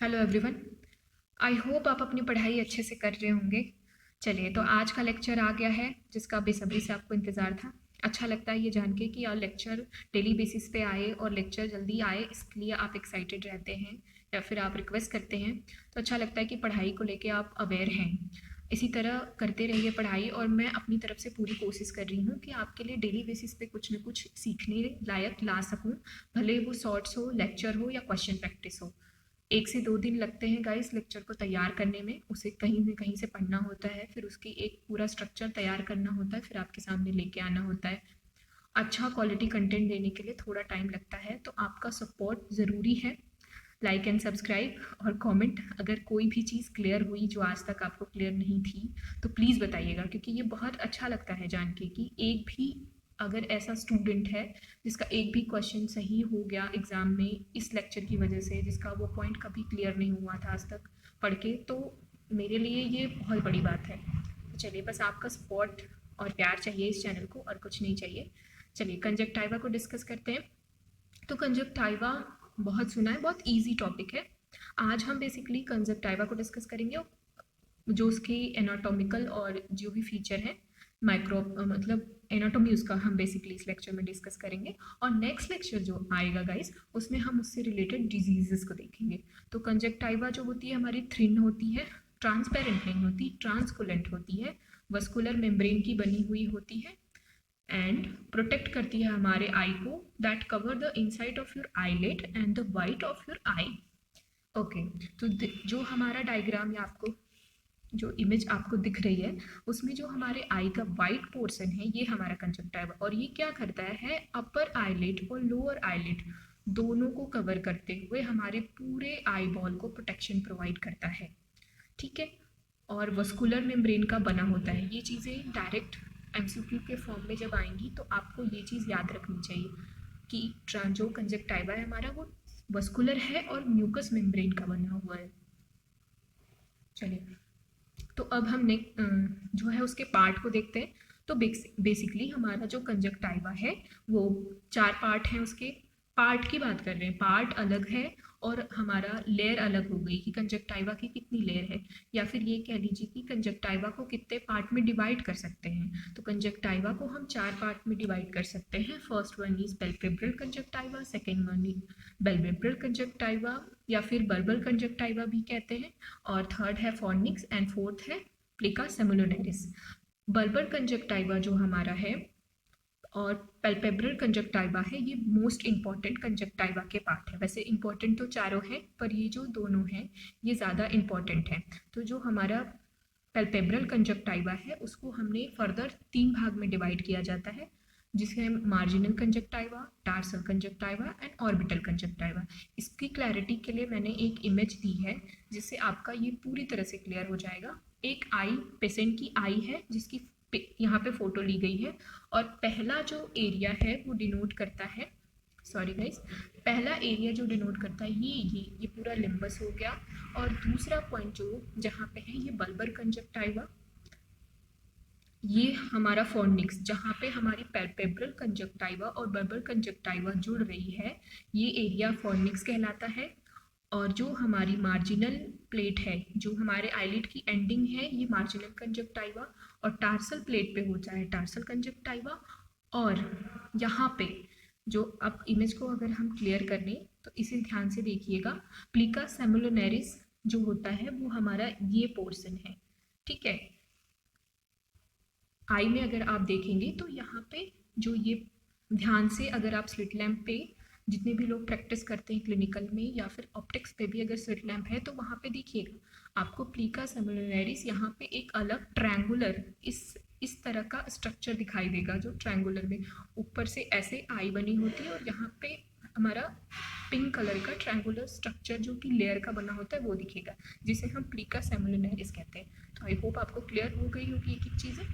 Hello everyone. I hope आप अपनी पढ़ाई अच्छे से कर रहे होंगे। चलिए, तो आज का लेक्चर आ गया है जिसका बेसब्री से आपको इंतज़ार था। अच्छा लगता है ये जान के कि यार लेक्चर डेली बेसिस पे आए और लेक्चर जल्दी आए, इसके लिए आप एक्साइटेड रहते हैं या फिर आप रिक्वेस्ट करते हैं। तो अच्छा लगता है कि पढ़ाई को लेके आप अवेयर हैं। इसी तरह करते रहिए पढ़ाई, और मैं अपनी तरफ से पूरी कोशिश कर रही हूँ कि आपके लिए डेली बेसिस पे कुछ न कुछ सीखने लायक ला सकूँ। भले वो शॉर्ट्स हो, लेक्चर हो या क्वेश्चन प्रैक्टिस हो। 1 से 2 दिन लगते हैं गाइस लेक्चर को तैयार करने में। उसे कहीं न कहीं से पढ़ना होता है, फिर उसकी एक पूरा स्ट्रक्चर तैयार करना होता है, फिर आपके सामने लेके आना होता है। अच्छा क्वालिटी कंटेंट देने के लिए थोड़ा टाइम लगता है, तो आपका सपोर्ट ज़रूरी है। लाइक एंड सब्सक्राइब और कमेंट, अगर कोई भी चीज़ क्लियर हुई जो आज तक आपको क्लियर नहीं थी तो प्लीज़ बताइएगा, क्योंकि ये बहुत अच्छा लगता है जान के कि एक भी अगर ऐसा स्टूडेंट है जिसका एक भी क्वेश्चन सही हो गया एग्ज़ाम में इस लेक्चर की वजह से, जिसका वो पॉइंट कभी क्लियर नहीं हुआ था आज तक पढ़ के, तो मेरे लिए ये बहुत बड़ी बात है। तो चलिए, बस आपका सपोर्ट और प्यार चाहिए इस चैनल को, और कुछ नहीं चाहिए। चलिए कंजक्टाइवा को डिस्कस करते हैं। तो कंजक्टाइवा बहुत सुना है, बहुत इजी टॉपिक है। आज हम बेसिकली कंजक्टाइवा को डिस्कस करेंगे, जो उसकी एनाटॉमिकल और जो भी फीचर है, माइक्रो मतलब एनाटॉमी, उसका हम बेसिकली इस लेक्चर में डिस्कस करेंगे। और नेक्स्ट लेक्चर जो आएगा गाइस, उसमें हम उससे रिलेटेड डिजीजेस को देखेंगे। तो कंजक्टाइवा जो होती है हमारी थिन होती है, ट्रांसपेरेंट नहीं होती, ट्रांसकुलेंट होती है, वस्कुलर मेम्ब्रेन की बनी हुई होती है, एंड प्रोटेक्ट करती है हमारे आई को, that cover the inside of your eyelet and the white of your I. Okay, तो जो हमारा डायग्राम या आपको जो इमेज आपको दिख रही है, उसमें जो हमारे आई का वाइट पोर्शन है ये हमारा कंजक्टाइवा, और ये क्या करता है अपर आईलेट और लोअर आईलेट दोनों को कवर करते हुए हमारे पूरे आई बॉल को प्रोटेक्शन प्रोवाइड करता है। ठीक है, और वस्कुलर मेम्ब्रेन का बना होता है। ये चीज़ें डायरेक्ट एमसीक्यू के फॉर्म में जब आएंगी तो आपको ये चीज़ याद रखनी चाहिए कि जो कंजक्टाइवा है हमारा, वो वस्कुलर है और म्यूकस मेम्ब्रेन का बना हुआ है। चलिए, तो अब हम जो है उसके पार्ट को देखते हैं। तो बेसिकली हमारा जो कंजक्टाइवा है वो 4 पार्ट हैं। उसके पार्ट की बात कर रहे हैं, पार्ट अलग है और हमारा लेयर अलग हो गई कि कंजक्टाइवा की कितनी लेयर है, या फिर ये कह लीजिए कि कंजक्टाइवा को कितने पार्ट में डिवाइड कर सकते हैं। तो कंजक्टाइवा को हम 4 पार्ट में डिवाइड कर सकते हैं। First one is palpebral conjunctiva, second one is palpebral conjunctiva या फिर बर्बल कंजक्टाइवा भी कहते हैं, और थर्ड है फॉर्निक्स, एंड फोर्थ है प्लिका सेमुलोनेरिस। बर्बर कंजक्टाइवा जो हमारा है और पैल्पेब्रल कंजक्टाइवा है, ये मोस्ट इंपॉर्टेंट कंजक्टाइवा के पार्ट है। वैसे इंपॉर्टेंट तो चारों हैं, पर ये जो दोनों हैं ये ज़्यादा इंपॉर्टेंट है। तो जो हमारा पैल्पेब्रल कंजक्टाइवा है उसको हमने फर्दर 3 भाग में डिवाइड किया जाता है, जिसे marginal conjunctiva, tarsal conjunctiva and orbital conjunctiva. इसकी क्लैरिटी के लिए मैंने एक इमेज दी है जिससे आपका ये पूरी तरह से क्लियर हो जाएगा। एक आई, पेशेंट की आई है जिसकी यहाँ पे फोटो ली गई है, और पहला जो एरिया है वो डिनोट करता है, सॉरी गाइस, पहला एरिया जो डिनोट करता है ये पूरा लिम्बस हो गया। और दूसरा पॉइंट जो जहाँ पे है ये बल्बर कंजक्टाइवा, ये हमारा फॉर्निक्स, जहाँ पे हमारी पैल्पेब्रल कंजक्टाइवा और बल्बर कंजक्टाइवा जुड़ रही है, ये एरिया फॉर्निक्स कहलाता है। और जो हमारी मार्जिनल प्लेट है, जो हमारे आईलिड की एंडिंग है, ये मार्जिनल कंजक्टाइवा, और टार्सल प्लेट पे होता है टार्सल कंजक्टाइवा। और यहाँ पे जो अब इमेज को अगर हम क्लियर कर लें तो इसे ध्यान से देखिएगा, प्लिका सेमुलोनेरिस जो होता है वो हमारा ये पोर्शन है। ठीक है, आई में अगर आप देखेंगे तो यहाँ पे जो ये, ध्यान से अगर आप स्लिट लैम्प पे, जितने भी लोग प्रैक्टिस करते हैं क्लिनिकल में या फिर ऑप्टिक्स पे भी अगर स्लिट लैम्प है तो वहाँ पे देखिएगा आपको प्लीका सेमुलरिस यहाँ पे एक अलग ट्रायंगुलर इस तरह का स्ट्रक्चर दिखाई देगा, जो ट्रायंगुलर में ऊपर से ऐसे आई बनी होती है और यहाँ पे हमारा पिंक कलर का ट्रायंगुलर स्ट्रक्चर जो कि लेयर का बना होता है वो दिखेगा, जिसे हम प्लीका सेमुलरिस कहते हैं। तो आई होप आपको क्लियर हो गई होगी एक एक चीज़ें।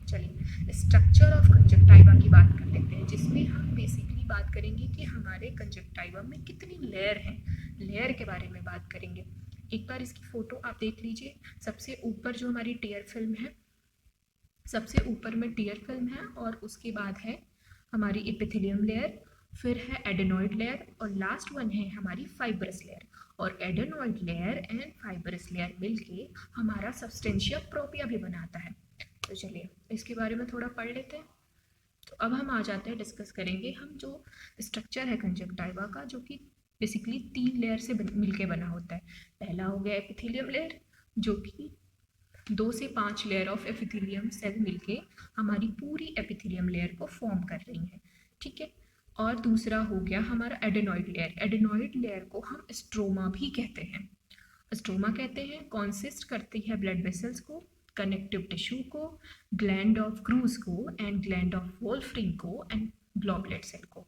चलिए, स्ट्रक्चर ऑफ कंजक्टाइवा की बात कर लेते हैं, जिसमें हम बेसिकली बात करेंगे कि हमारे कंजक्टाइवा में कितनी लेयर हैं, लेयर के बारे में बात करेंगे। एक बार इसकी फ़ोटो आप देख लीजिए। सबसे ऊपर जो हमारी टीयर फिल्म है, सबसे ऊपर में टीयर फिल्म है, और उसके बाद है हमारी एपिथेलियम लेयर, फिर है एडेनॉइड लेयर और लास्ट वन है हमारी फाइब्रस लेयर। और adenoid layer and fibrous layer मिलके हमारा सब्सटेंशिया प्रोपिया भी बनाता है। तो चलिए इसके बारे में थोड़ा पढ़ लेते हैं। तो अब हम आ जाते हैं, डिस्कस करेंगे हम जो स्ट्रक्चर है कंजक्टाइवा का, जो कि बेसिकली 3 लेयर से मिलके बना होता है। पहला हो गया एपिथेलियम लेयर, जो कि 2 से 5 लेयर ऑफ एपिथेलियम सेल मिलके हमारी पूरी एपिथेलियम लेयर को फॉर्म कर रही है, ठीक है। और दूसरा हो गया हमारा एडेनॉइड लेयर। एडेनॉइड लेयर को हम स्ट्रोमा भी कहते हैं। स्ट्रोमा कहते हैं कॉन्सिस्ट करती है ब्लड वेसल्स को, कनेक्टिव टिश्यू को, ग्लैंड ऑफ क्रूज को एंड ग्लैंड ऑफ वोल्फ्रिंग को एंड ग्लोबुलेट सेल को।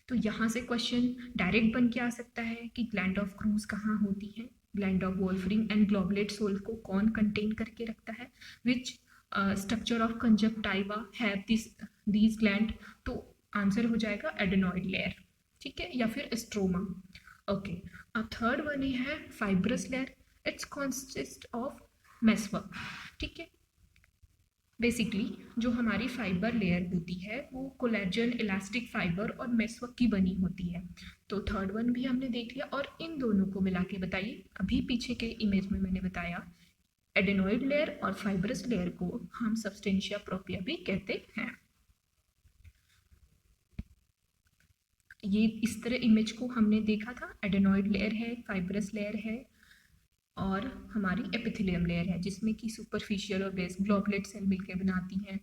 तो यहाँ से क्वेश्चन डायरेक्ट बन के आ सकता है कि ग्लैंड ऑफ क्रूज कहाँ होती है, gland of Wolfring and goblet cell को कौन कंटेन करके रखता है, which structure of conjunctiva have this gland. तो आंसर हो जाएगा एडेनॉइड लेयर, ठीक है, या फिर स्ट्रोमा। ओके, अब थर्ड वन है fibrous layer. It's consist of meshwork, ठीक है। बेसिकली जो हमारी फाइबर लेयर होती है वो कोलेजन, इलास्टिक फाइबर और मेसवर्क की बनी होती है। तो थर्ड वन भी हमने देख लिया। और इन दोनों को मिला के बताइए, अभी पीछे के इमेज में मैंने बताया एडेनॉइड लेयर और फाइब्रस लेयर को हम सब्सटेंशिया प्रोपिया भी कहते हैं। ये इस तरह इमेज को हमने देखा था, एडेनॉइड लेयर है, फाइब्रस लेयर है और हमारी एपिथेलियम लेयर है, जिसमें कि सुपरफिशियल और बेस ग्लोबुलेट सेल मिलकर बनाती हैं,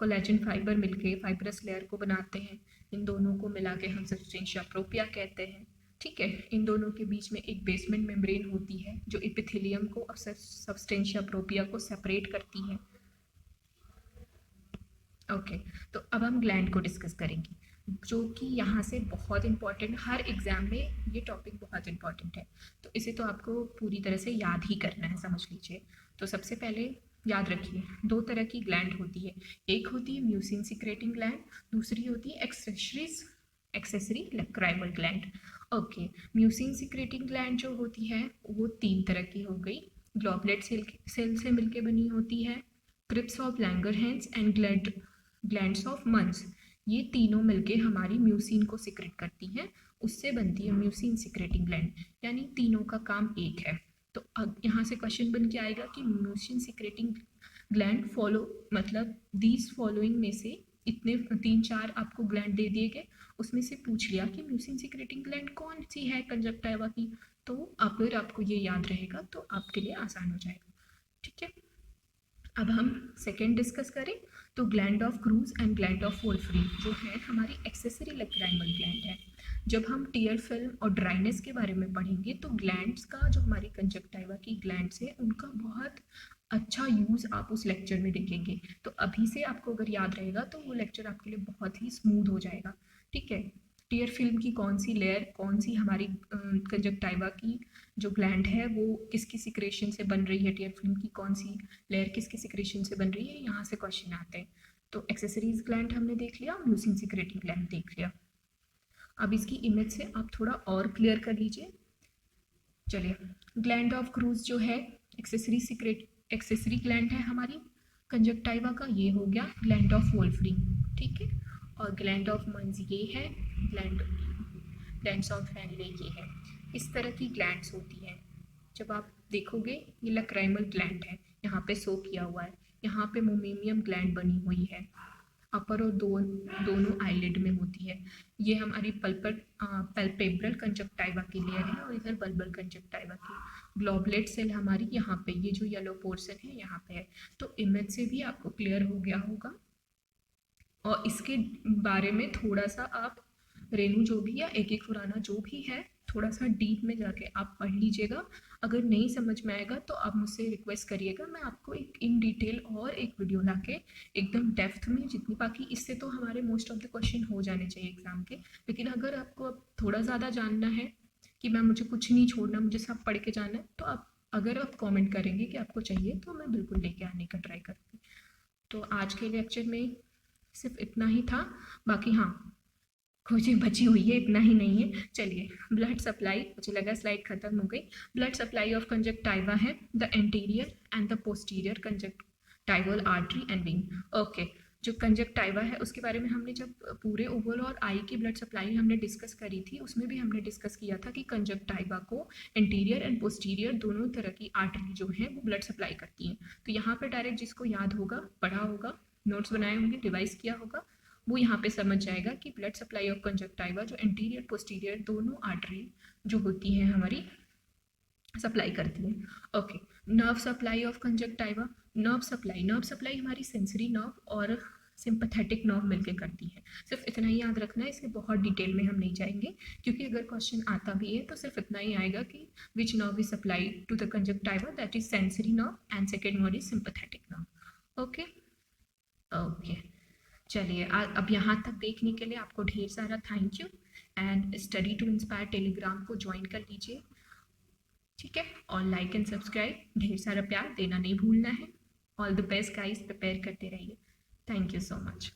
कोलेजन फाइबर मिलके फाइब्रस लेयर को बनाते हैं। इन दोनों को मिला के हम सब्सटेंशिया प्रोपिया कहते हैं, ठीक है। इन दोनों के बीच में एक बेसमेंट मेम्ब्रेन होती है जो एपिथेलियम को और सब्सटेंशिया प्रोपिया को सेपरेट करती है। ओके, तो अब हम ग्लैंड को डिस्कस करेंगे, जो कि यहाँ से बहुत इंपॉर्टेंट, हर एग्जाम में ये टॉपिक बहुत इंपॉर्टेंट है। तो इसे तो आपको पूरी तरह से याद ही करना है, समझ लीजिए। तो सबसे पहले याद रखिए 2 तरह की ग्लैंड होती है। एक होती है म्यूसिन सिक्रेटिंग ग्लैंड, दूसरी होती है accessory lacrimal gland. Okay, mucin secreting gland जो होती है वो 3 तरह की हो गई। ग्लोबुलेट सेल से मिलकर बनी होती है, crypts of Langerhans and glands of Manz. ये तीनों मिलके हमारी म्यूसिन को सिक्रेट करती हैं, उससे बनती है म्यूसिन सिक्रेटिंग ग्लैंड, यानी तीनों का काम एक है। तो अब यहाँ से क्वेश्चन बन के आएगा कि म्यूसिन सिक्रेटिंग ग्लैंड फॉलो, मतलब दीज फॉलोइंग में से इतने 3-4 आपको ग्लैंड दे दिए गए, उसमें से पूछ लिया कि म्यूसिन सिक्रेटिंग ग्लैंड कौन सी है कंजक्टाइवा की। तो अगर आपको ये याद रहेगा तो आपके लिए आसान हो जाएगा, ठीक है। अब हम सेकेंड डिस्कस करें तो gland of Krause and gland of Wolfring जो है हमारी एक्सेसरी लैक्राइमल ग्लैंड है। जब हम टीयर फिल्म और ड्राइनेस के बारे में पढ़ेंगे तो ग्लैंड्स का, जो हमारी कंजक्टाइवा की ग्लैंड्स है, उनका बहुत अच्छा यूज़ आप उस लेक्चर में देखेंगे। तो अभी से आपको अगर याद रहेगा तो वो लेक्चर आपके लिए बहुत ही स्मूथ हो जाएगा, ठीक है। टीयर फिल्म की कौन सी लेयर, कौन सी हमारी कंजक्टाइवा की जो ग्लैंड है वो किसकी सिक्रेशन से बन रही है, टीयर फिल्म की कौन सी लेयर किसकी सिक्रेशन से बन रही है, यहाँ से क्वेश्चन आते हैं। तो एक्सेसरीज ग्लैंड हमने देख लिया, म्यूसिन सिक्रेटिंग ग्लैंड देख लिया। अब इसकी इमेज से आप थोड़ा और क्लियर कर लीजिए। चलिए, ग्लैंड ऑफ क्रूज जो है एक्सेसरी ग्लैंड है हमारी कंजक्टाइवा का, ये हो गया ग्लैंड ऑफ वोल्फ्रिंग, ठीक है। और ग्लैंड ऑफ मंस ये है, ग्लैंड्स ऑफ फैनले ये है। इस तरह की ग्लैंड्स होती हैं। जब आप देखोगे ये लैक्राइमल ग्लैंड है, यहाँ पे शो किया हुआ है, यहाँ पे मोमेमियम ग्लैंड बनी हुई है, अपर और दोनों आईलिड में होती है। ये हमारी पल्पेब्रल कंजक्टाइवा की लेयर है और इधर बल्बल कंजक्टाइवा की। ग्लोबुलेट सेल हमारी यहाँ पे, ये जो येलो पोर्शन है यहाँ पे है। तो इमेज से भी आपको क्लियर हो गया होगा। और इसके बारे में थोड़ा सा आप रेनू जो भी या एक खुराना जो भी है, थोड़ा सा डीप में जाके आप पढ़ लीजिएगा। अगर नहीं समझ में आएगा तो आप मुझसे रिक्वेस्ट करिएगा, मैं आपको एक इन डिटेल और एक वीडियो ला के एकदम डेप्थ में जितनी, बाकी इससे तो हमारे मोस्ट ऑफ द क्वेश्चन हो जाने चाहिए एग्जाम के। लेकिन अगर आपको अब थोड़ा ज़्यादा जानना है कि मैम मुझे कुछ नहीं छोड़ना, मुझे सब पढ़ के जाना है, तो आप अगर आप कॉमेंट करेंगे कि आपको चाहिए तो मैं बिल्कुल लेके आने का ट्राई करूँगी। तो आज के लेक्चर में सिर्फ इतना ही था। बाकी हाँ, खोजी बची हुई है, इतना ही नहीं है। चलिए, ब्लड सप्लाई, मुझे लगा स्लाइड खत्म हो गई। ब्लड सप्लाई ऑफ कंजक्टाइवा है the anterior and the posterior conjunctival artery and when. Okay, जो कंजक्टाइवा है उसके बारे में हमने जब पूरे ओवल और आई की ब्लड सप्लाई हमने डिस्कस करी थी, उसमें भी हमने डिस्कस किया था कि कंजक्टाइवा को इंटीरियर एंड पोस्टीरियर दोनों तरह की आर्टरी जो है वो ब्लड सप्लाई करती हैं। तो यहाँ पर डायरेक्ट जिसको याद होगा, पढ़ा होगा, नोट्स बनाए होंगे, रिवाइज किया होगा, वो यहाँ पे समझ जाएगा कि ब्लड सप्लाई ऑफ कंजक्टाइवा जो इंटीरियर पोस्टीरियर दोनों आर्टरी जो होती हैं हमारी सप्लाई करती है। Okay, nerve supply of conjunctiva, nerve supply हमारी सेंसरी नर्व और सिंपैथेटिक नर्व मिलकर करती है। सिर्फ इतना ही याद रखना है, इसके बहुत डिटेल में हम नहीं जाएंगे, क्योंकि अगर क्वेश्चन आता भी है तो सिर्फ इतना ही आएगा कि which nerve is supply to the conjunctiva, that is sensory nerve and second one is sympathetic nerve. Okay okay, चलिए अब यहाँ तक देखने के लिए आपको ढेर सारा thank you, and study to inspire Telegram को ज्वाइन कर लीजिए, ठीक है, और लाइक एंड सब्सक्राइब, ढेर सारा प्यार देना नहीं भूलना है। All the best guys, prepare करते रहिए। Thank you so much.